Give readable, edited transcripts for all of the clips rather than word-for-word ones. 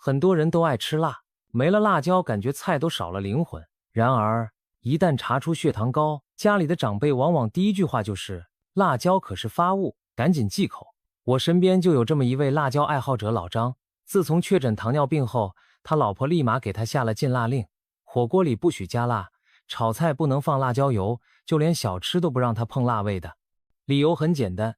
很多人都爱吃辣，没了辣椒，感觉菜都少了灵魂。然而，一旦查出血糖高，家里的长辈往往第一句话就是辣椒可是发物，赶紧忌口。我身边就有这么一位辣椒爱好者老张，自从确诊糖尿病后，他老婆立马给他下了禁辣令，火锅里不许加辣，炒菜不能放辣椒油，就连小吃都不让他碰辣味的。理由很简单，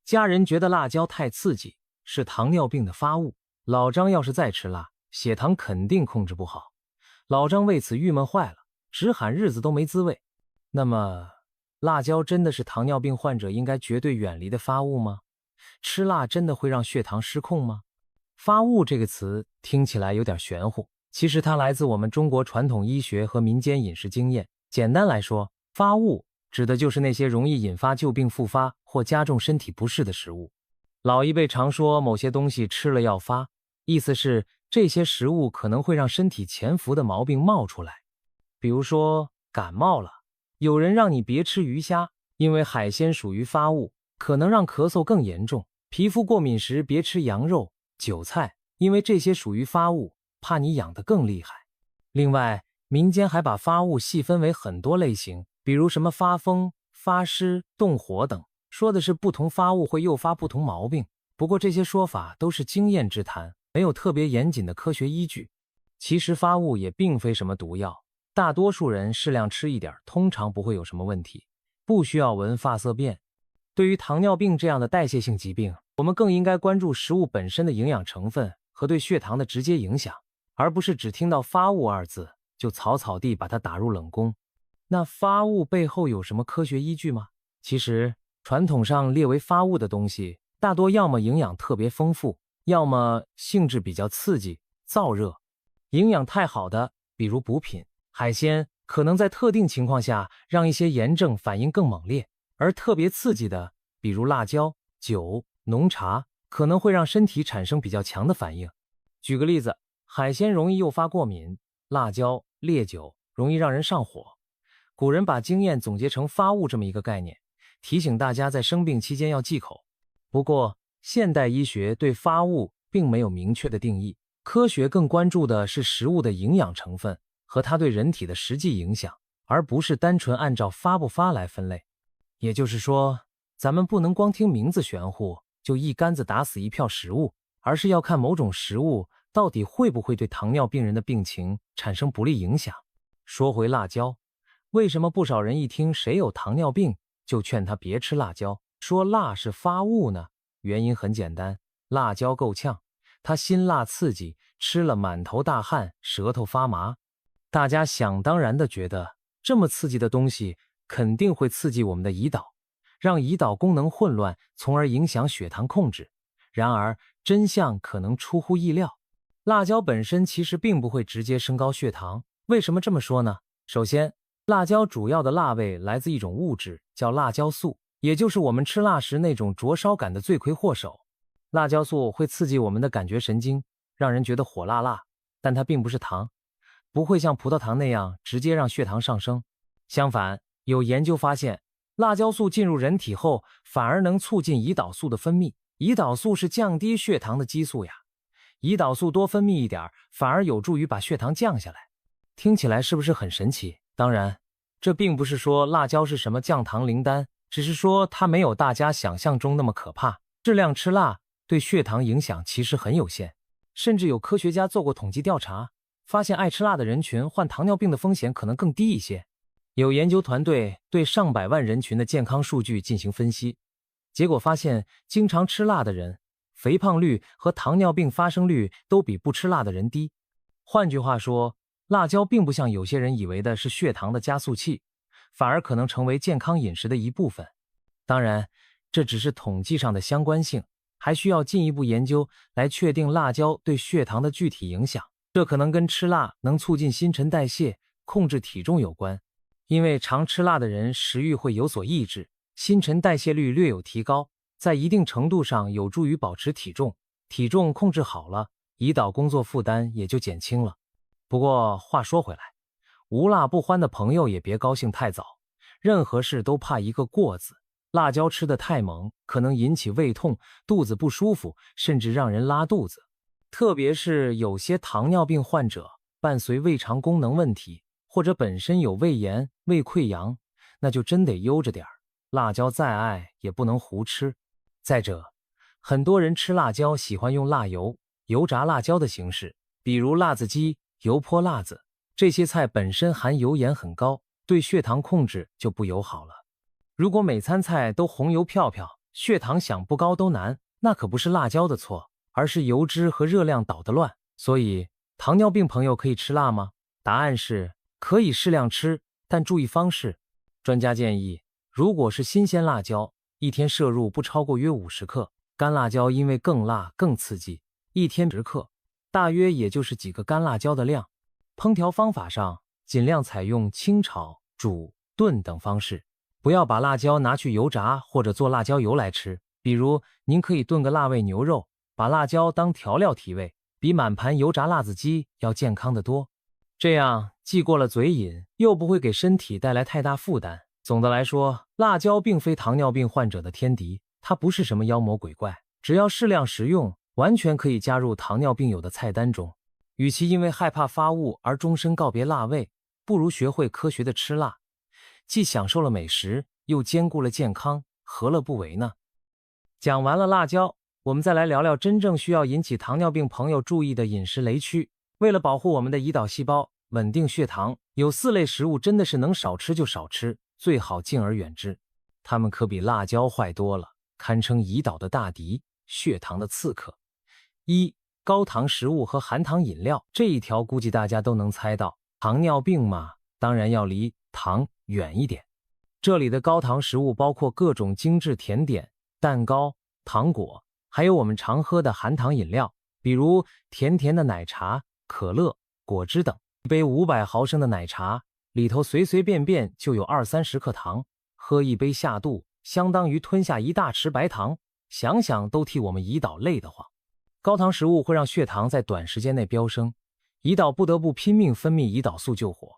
家人觉得辣椒太刺激，是糖尿病的发物。老张要是再吃辣，血糖肯定控制不好。老张为此郁闷坏了，直喊日子都没滋味。那么，辣椒真的是糖尿病患者应该绝对远离的发物吗？吃辣真的会让血糖失控吗？发物这个词听起来有点玄乎，其实它来自我们中国传统医学和民间饮食经验。简单来说，发物指的就是那些容易引发旧病复发或加重身体不适的食物。老一辈常说某些东西吃了要发，意思是这些食物可能会让身体潜伏的毛病冒出来。比如说感冒了，有人让你别吃鱼虾，因为海鲜属于发物，可能让咳嗽更严重。皮肤过敏时别吃羊肉、韭菜，因为这些属于发物，怕你痒得更厉害。另外，民间还把发物细分为很多类型，比如什么发疯、发湿、动火等，说的是不同发物会诱发不同毛病。不过这些说法都是经验之谈，没有特别严谨的科学依据。其实发物也并非什么毒药，大多数人适量吃一点，通常不会有什么问题，不需要闻发色变。对于糖尿病这样的代谢性疾病，我们更应该关注食物本身的营养成分和对血糖的直接影响，而不是只听到发物二字就草草地把它打入冷宫。那发物背后有什么科学依据吗？其实，传统上列为发物的东西，大多要么营养特别丰富，要么性质比较刺激、燥热。营养太好的，比如补品、海鲜，可能在特定情况下让一些炎症反应更猛烈，而特别刺激的，比如辣椒、酒、浓茶，可能会让身体产生比较强的反应。举个例子，海鲜容易诱发过敏，辣椒、烈酒容易让人上火。古人把经验总结成发物这么一个概念，提醒大家在生病期间要忌口。不过，现代医学对发物并没有明确的定义，科学更关注的是食物的营养成分和它对人体的实际影响，而不是单纯按照发不发来分类。也就是说，咱们不能光听名字玄乎，就一竿子打死一票食物，而是要看某种食物到底会不会对糖尿病人的病情产生不利影响。说回辣椒，为什么不少人一听谁有糖尿病就劝他别吃辣椒，说辣是发物呢？原因很简单，辣椒够呛，它辛辣刺激，吃了满头大汗，舌头发麻。大家想当然地觉得这么刺激的东西肯定会刺激我们的胰岛，让胰岛功能混乱，从而影响血糖控制。然而真相可能出乎意料，辣椒本身其实并不会直接升高血糖。为什么这么说呢？首先，辣椒主要的辣味来自一种物质，叫辣椒素，也就是我们吃辣时那种灼烧感的罪魁祸首。辣椒素会刺激我们的感觉神经，让人觉得火辣辣，但它并不是糖，不会像葡萄糖那样直接让血糖上升。相反，有研究发现，辣椒素进入人体后，反而能促进胰岛素的分泌。胰岛素是降低血糖的激素呀，胰岛素多分泌一点，反而有助于把血糖降下来。听起来是不是很神奇？当然，这并不是说辣椒是什么降糖灵丹，只是说它没有大家想象中那么可怕。适量吃辣对血糖影响其实很有限，甚至有科学家做过统计调查，发现爱吃辣的人群患糖尿病的风险可能更低一些。有研究团队对上百万人群的健康数据进行分析，结果发现经常吃辣的人，肥胖率和糖尿病发生率都比不吃辣的人低。换句话说，辣椒并不像有些人以为的是血糖的加速器，反而可能成为健康饮食的一部分。当然，这只是统计上的相关性，还需要进一步研究来确定辣椒对血糖的具体影响。这可能跟吃辣能促进新陈代谢、控制体重有关。因为常吃辣的人食欲会有所抑制，新陈代谢率略有提高，在一定程度上有助于保持体重。体重控制好了，胰岛工作负担也就减轻了。不过话说回来，无辣不欢的朋友也别高兴太早，任何事都怕一个过字。辣椒吃得太猛，可能引起胃痛、肚子不舒服，甚至让人拉肚子。特别是有些糖尿病患者伴随胃肠功能问题，或者本身有胃炎、胃溃疡，那就真得悠着点儿。辣椒再爱也不能胡吃。再者，很多人吃辣椒喜欢用辣油、油炸辣椒的形式，比如辣子鸡、油泼辣子，这些菜本身含油盐很高，对血糖控制就不友好了。如果每餐菜都红油票票，血糖想不高都难，那可不是辣椒的错，而是油脂和热量捣得乱。所以，糖尿病朋友可以吃辣吗？答案是可以适量吃，但注意方式。专家建议，如果是新鲜辣椒，一天摄入不超过约50克；干辣椒因为更辣更刺激，一天10克，大约也就是几个干辣椒的量。烹调方法上，尽量采用清炒、煮、炖等方式，不要把辣椒拿去油炸或者做辣椒油来吃。比如，您可以炖个辣味牛肉，把辣椒当调料提味，比满盘油炸辣子鸡要健康得多。这样既过了嘴瘾，又不会给身体带来太大负担。总的来说，辣椒并非糖尿病患者的天敌，它不是什么妖魔鬼怪，只要适量食用，完全可以加入糖尿病友的菜单中。与其因为害怕发物而终身告别辣味，不如学会科学的吃辣，既享受了美食，又兼顾了健康，何乐不为呢？讲完了辣椒，我们再来聊聊真正需要引起糖尿病朋友注意的饮食雷区。为了保护我们的胰岛细胞，稳定血糖，有4类食物真的是能少吃就少吃，最好敬而远之。它们可比辣椒坏多了，堪称胰岛的大敌，血糖的刺客。1、高糖食物和含糖饮料，这一条估计大家都能猜到，糖尿病嘛，当然要离糖远一点。这里的高糖食物包括各种精致甜点、蛋糕、糖果，还有我们常喝的含糖饮料，比如甜甜的奶茶、可乐、果汁等。一杯500毫升的奶茶里头随随便便就有20-30克糖，喝一杯下肚，相当于吞下一大匙白糖，想想都替我们胰岛累得慌。高糖食物会让血糖在短时间内飙升，胰岛不得不拼命分泌胰岛素救火。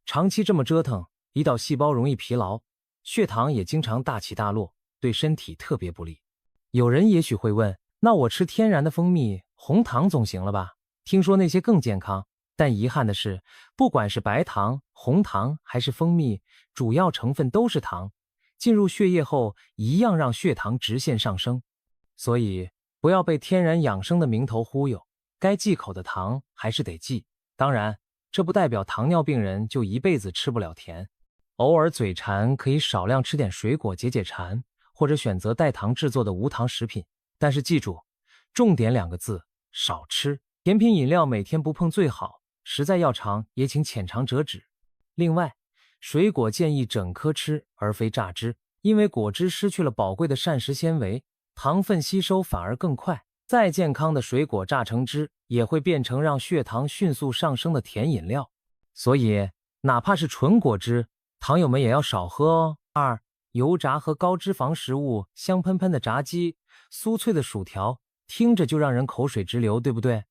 长期这么折腾，胰岛细胞容易疲劳，血糖也经常大起大落，对身体特别不利。有人也许会问，那我吃天然的蜂蜜、红糖总行了吧？听说那些更健康，但遗憾的是，不管是白糖、红糖还是蜂蜜，主要成分都是糖，进入血液后一样让血糖直线上升。所以不要被天然养生的名头忽悠，该忌口的糖还是得忌。当然，这不代表糖尿病人就一辈子吃不了甜，偶尔嘴馋可以少量吃点水果解解馋，或者选择代糖制作的无糖食品。但是记住，重点2个字：少吃。甜品饮料每天不碰最好，实在要尝也请浅尝辄止。另外，水果建议整颗吃而非榨汁，因为果汁失去了宝贵的膳食纤维，糖分吸收反而更快。再健康的水果榨成汁，也会变成让血糖迅速上升的甜饮料。所以，哪怕是纯果汁，糖友们也要少喝哦。2、油炸和高脂肪食物，香喷喷的炸鸡、酥脆的薯条，听着就让人口水直流，对不对？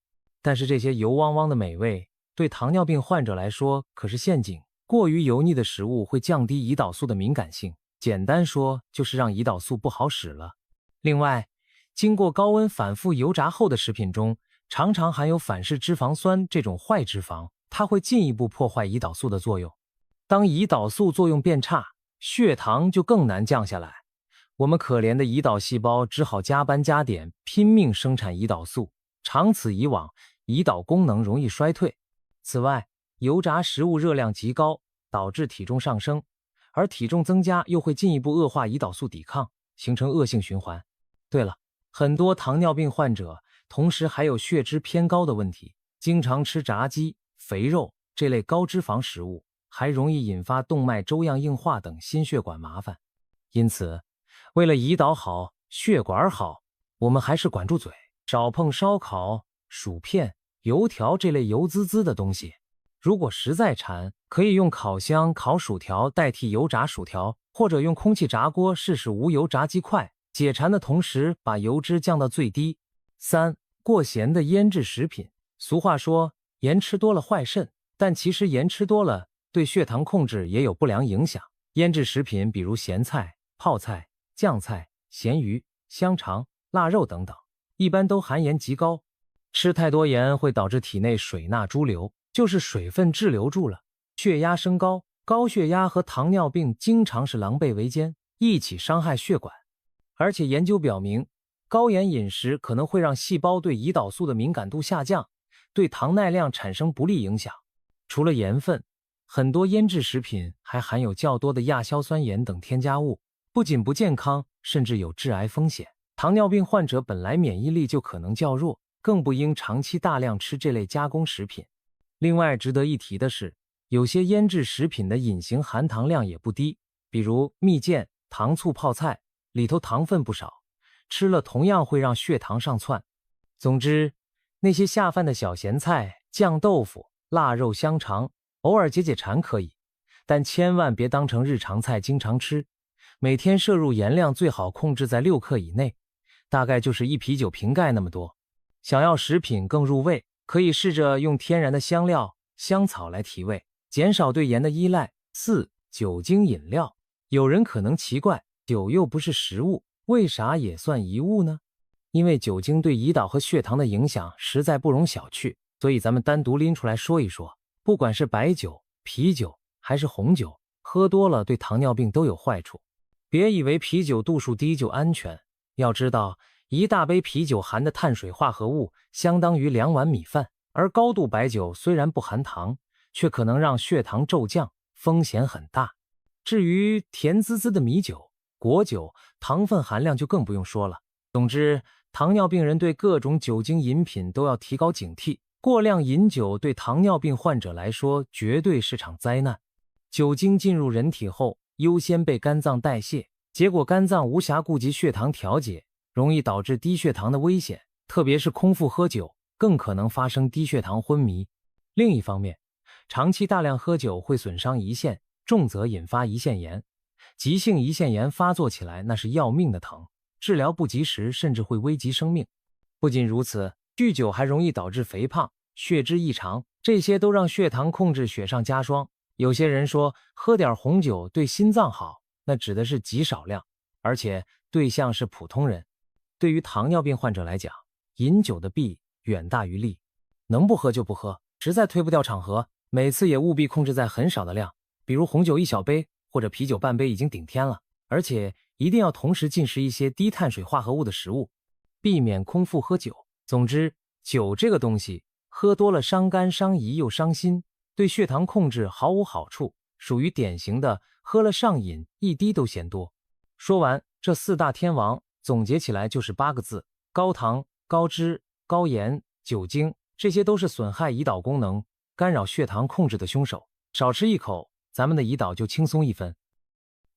但是这些油汪汪的美味，对糖尿病患者来说可是陷阱。过于油腻的食物会降低胰岛素的敏感性，简单说就是让胰岛素不好使了。另外，经过高温反复油炸后的食品中，常常含有反式脂肪酸这种坏脂肪，它会进一步破坏胰岛素的作用。当胰岛素作用变差，血糖就更难降下来，我们可怜的胰岛细胞只好加班加点拼命生产胰岛素，长此以往，胰岛功能容易衰退。此外，油炸食物热量极高，导致体重上升，而体重增加又会进一步恶化胰岛素抵抗，形成恶性循环。对了，很多糖尿病患者同时还有血脂偏高的问题，经常吃炸鸡、肥肉这类高脂肪食物，还容易引发动脉粥样硬化等心血管麻烦。因此，为了胰岛好、血管好，我们还是管住嘴，少碰烧烤、薯片、油条这类油滋滋的东西。如果实在馋，可以用烤箱烤薯条代替油炸薯条，或者用空气炸锅试试无油炸鸡块，解馋的同时把油脂降到最低。3、过咸的腌制食品。俗话说，盐吃多了坏肾，但其实盐吃多了对血糖控制也有不良影响。腌制食品比如咸菜、泡菜、酱菜、咸鱼、香肠、腊肉等等，一般都含盐极高。吃太多盐会导致体内水钠潴留，就是水分滞留住了，血压升高，高血压和糖尿病经常是狼狈为奸，一起伤害血管。而且研究表明，高盐饮食可能会让细胞对胰岛素的敏感度下降，对糖耐量产生不利影响。除了盐分，很多腌制食品还含有较多的亚硝酸盐等添加物，不仅不健康，甚至有致癌风险。糖尿病患者本来免疫力就可能较弱，更不应长期大量吃这类加工食品。另外值得一提的是，有些腌制食品的隐形含糖量也不低，比如蜜饯、糖醋泡菜，里头糖分不少，吃了同样会让血糖上窜。总之，那些下饭的小咸菜、酱豆腐、腊肉、香肠，偶尔解解馋可以，但千万别当成日常菜经常吃。每天摄入盐量最好控制在6克以内，大概就是一啤酒瓶盖那么多。想要食品更入味，可以试着用天然的香料、香草来提味，减少对盐的依赖。4. 酒精饮料。有人可能奇怪，酒又不是食物，为啥也算遗物呢？因为酒精对胰岛和血糖的影响实在不容小觑，所以咱们单独拎出来说一说。不管是白酒、啤酒还是红酒，喝多了对糖尿病都有坏处。别以为啤酒度数低就安全，要知道一大杯啤酒含的碳水化合物相当于2碗米饭，而高度白酒虽然不含糖，却可能让血糖骤降，风险很大。至于甜滋滋的米酒、果酒，糖分含量就更不用说了。总之，糖尿病人对各种酒精饮品都要提高警惕，过量饮酒对糖尿病患者来说绝对是场灾难。酒精进入人体后，优先被肝脏代谢，结果肝脏无暇顾及血糖调节，容易导致低血糖的危险，特别是空腹喝酒，更可能发生低血糖昏迷。另一方面，长期大量喝酒会损伤胰腺，重则引发胰腺炎。急性胰腺炎发作起来那是要命的疼，治疗不及时甚至会危及生命。不仅如此，酗酒还容易导致肥胖、血脂异常，这些都让血糖控制雪上加霜。有些人说喝点红酒对心脏好，那指的是极少量，而且对象是普通人。对于糖尿病患者来讲，饮酒的弊远大于利，能不喝就不喝，实在推不掉场合，每次也务必控制在很少的量，比如红酒1小杯或者啤酒半杯已经顶天了，而且一定要同时进食一些低碳水化合物的食物，避免空腹喝酒。总之，酒这个东西，喝多了伤肝伤胰又伤心，对血糖控制毫无好处，属于典型的喝了上瘾，一滴都嫌多。说完这4大天王，总结起来就是8个字：高糖、高脂、高盐、酒精，这些都是损害胰岛功能、干扰血糖控制的凶手。少吃一口，咱们的胰岛就轻松1分。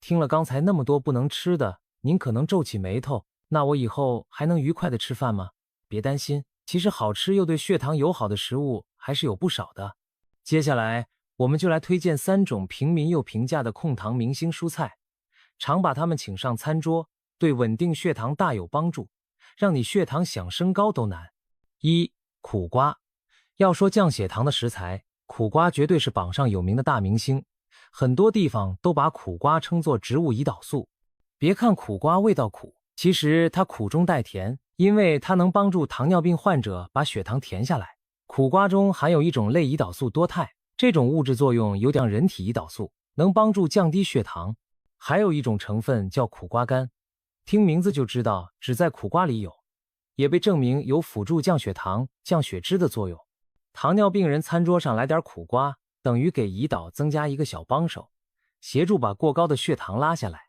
听了刚才那么多不能吃的，您可能皱起眉头，那我以后还能愉快的吃饭吗？别担心，其实好吃又对血糖友好的食物还是有不少的。接下来我们就来推荐3种平民又平价的控糖明星蔬菜，常把它们请上餐桌，对稳定血糖大有帮助，让你血糖想升高都难。1. 苦瓜。要说降血糖的食材，苦瓜绝对是榜上有名的大明星，很多地方都把苦瓜称作植物胰岛素。别看苦瓜味道苦，其实它苦中带甜，因为它能帮助糖尿病患者把血糖甜下来。苦瓜中含有一种类胰岛素多肽，这种物质作用有点人体胰岛素，能帮助降低血糖。还有一种成分叫苦瓜苷，听名字就知道只在苦瓜里有，也被证明有辅助降血糖、降血脂的作用。糖尿病人餐桌上来点苦瓜，等于给胰岛增加一个小帮手，协助把过高的血糖拉下来。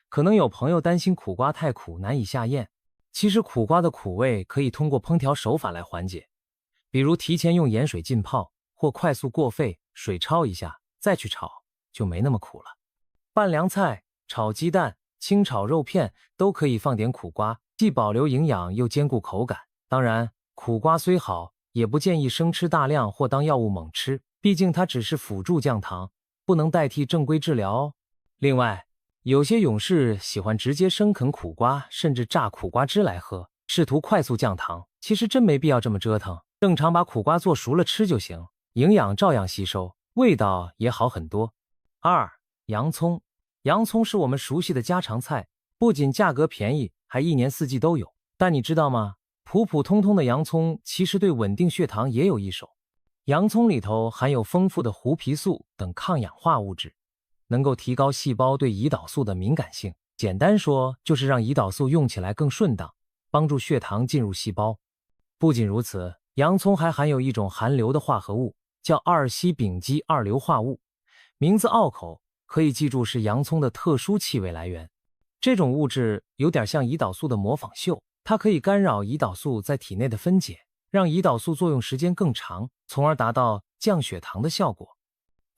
可能有朋友担心苦瓜太苦难以下咽，其实苦瓜的苦味可以通过烹调手法来缓解，比如提前用盐水浸泡，或快速过沸，水焯一下再去炒，就没那么苦了。拌凉菜、炒鸡蛋、清炒肉片都可以放点苦瓜，既保留营养又兼顾口感。当然，苦瓜虽好，也不建议生吃大量或当药物猛吃，毕竟它只是辅助降糖，不能代替正规治疗哦。另外，有些勇士喜欢直接生啃苦瓜，甚至榨苦瓜汁来喝，试图快速降糖，其实真没必要这么折腾，正常把苦瓜做熟了吃就行，营养照样吸收，味道也好很多。2. 洋葱。洋葱是我们熟悉的家常菜，不仅价格便宜，还一年四季都有。但你知道吗？普普通通的洋葱其实对稳定血糖也有一手。洋葱里头含有丰富的胡皮素等抗氧化物质，能够提高细胞对胰岛素的敏感性。简单说，就是让胰岛素用起来更顺当，帮助血糖进入细胞。不仅如此，洋葱还含有一种含硫的化合物，叫2烯丙基2硫化物，名字拗口，可以记住是洋葱的特殊气味来源。这种物质有点像胰岛素的模仿秀，它可以干扰胰岛素在体内的分解，让胰岛素作用时间更长，从而达到降血糖的效果。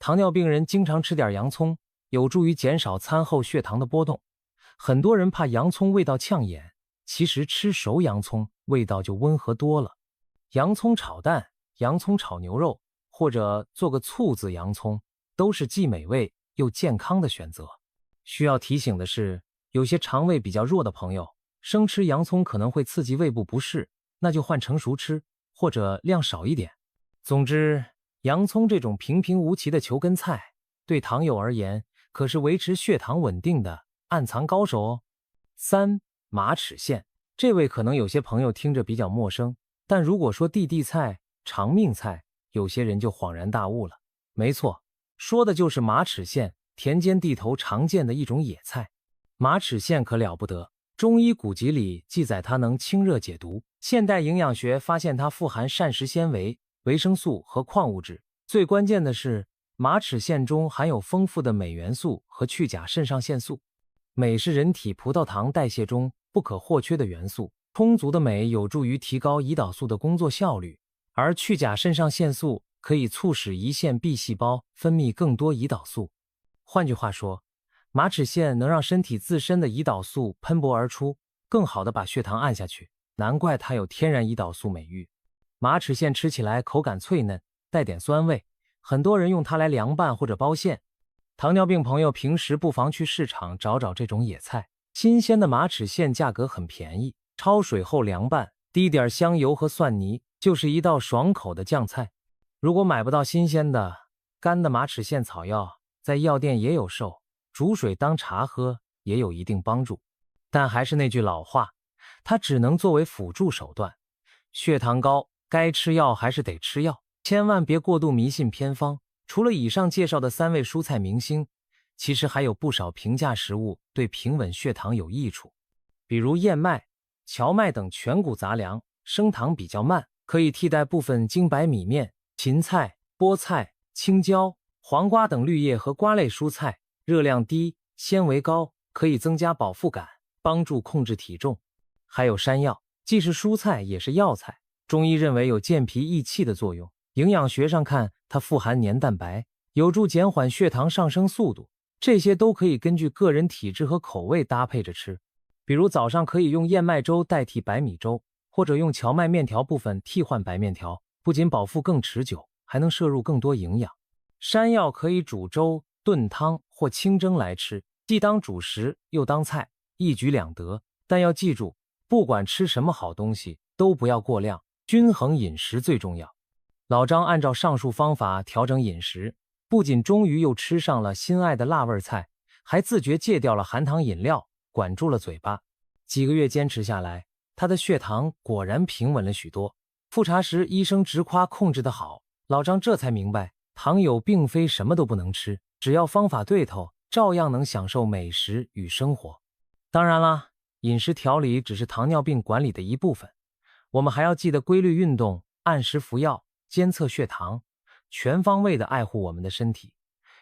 糖尿病人经常吃点洋葱，有助于减少餐后血糖的波动。很多人怕洋葱味道呛眼，其实吃熟洋葱味道就温和多了。洋葱炒蛋、洋葱炒牛肉，或者做个醋渍洋葱，都是既美味又健康的选择。需要提醒的是，有些肠胃比较弱的朋友，生吃洋葱可能会刺激胃部不适，那就换成熟吃，或者量少一点。总之，洋葱这种平平无奇的球根菜，对糖友而言可是维持血糖稳定的暗藏高手哦。3. 马齿苋，这位可能有些朋友听着比较陌生，但如果说地地菜、长命菜，有些人就恍然大悟了。没错，说的就是马齿苋，田间地头常见的一种野菜。马齿苋可了不得，中医古籍里记载它能清热解毒，现代营养学发现它富含膳食纤维、维生素和矿物质。最关键的是，马齿苋中含有丰富的镁元素和去甲肾上腺素。镁是人体葡萄糖代谢中不可或缺的元素，充足的镁有助于提高胰岛素的工作效率，而去甲肾上腺素可以促使胰腺 B 细胞分泌更多胰岛素。换句话说，马齿苋能让身体自身的胰岛素喷薄而出，更好地把血糖按下去，难怪它有天然胰岛素美誉。马齿苋吃起来口感脆嫩，带点酸味，很多人用它来凉拌或者包馅。糖尿病朋友平时不妨去市场找找这种野菜，新鲜的马齿苋价格很便宜，焯水后凉拌，滴点香油和蒜泥，就是一道爽口的酱菜。如果买不到新鲜的，干的马齿苋草药在药店也有售，煮水当茶喝也有一定帮助。但还是那句老话，它只能作为辅助手段。血糖高，该吃药还是得吃药，千万别过度迷信偏方。除了以上介绍的3位蔬菜明星，其实还有不少平价食物对平稳血糖有益处，比如燕麦、荞麦等全谷杂粮，升糖比较慢，可以替代部分精白米面；芹菜、菠菜、青椒、黄瓜等绿叶和瓜类蔬菜，热量低，纤维高，可以增加饱腹感，帮助控制体重。还有山药，既是蔬菜也是药材，中医认为有健脾益气的作用。营养学上看，它富含黏蛋白，有助减缓血糖上升速度。这些都可以根据个人体质和口味搭配着吃。比如早上可以用燕麦粥代替白米粥，或者用荞麦面条部分替换白面条，不仅饱腹更持久，还能摄入更多营养。山药可以煮粥、炖汤或清蒸来吃，既当主食又当菜，一举两得。但要记住，不管吃什么好东西，都不要过量，均衡饮食最重要。老张按照上述方法调整饮食，不仅终于又吃上了心爱的辣味菜，还自觉戒掉了含糖饮料，管住了嘴巴。几个月坚持下来，他的血糖果然平稳了许多。复查时医生直夸控制得好，老张这才明白，糖友并非什么都不能吃，只要方法对头，照样能享受美食与生活。当然啦，饮食调理只是糖尿病管理的一部分，我们还要记得规律运动，按时服药，监测血糖，全方位的爱护我们的身体。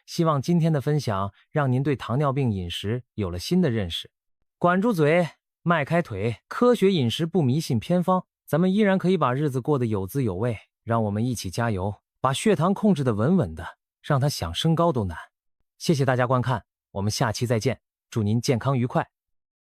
希望今天的分享让您对糖尿病饮食有了新的认识。管住嘴，迈开腿，科学饮食不迷信偏方，咱们依然可以把日子过得有滋有味。让我们一起加油，把血糖控制得稳稳的，让它想升高都难。谢谢大家观看，我们下期再见，祝您健康愉快。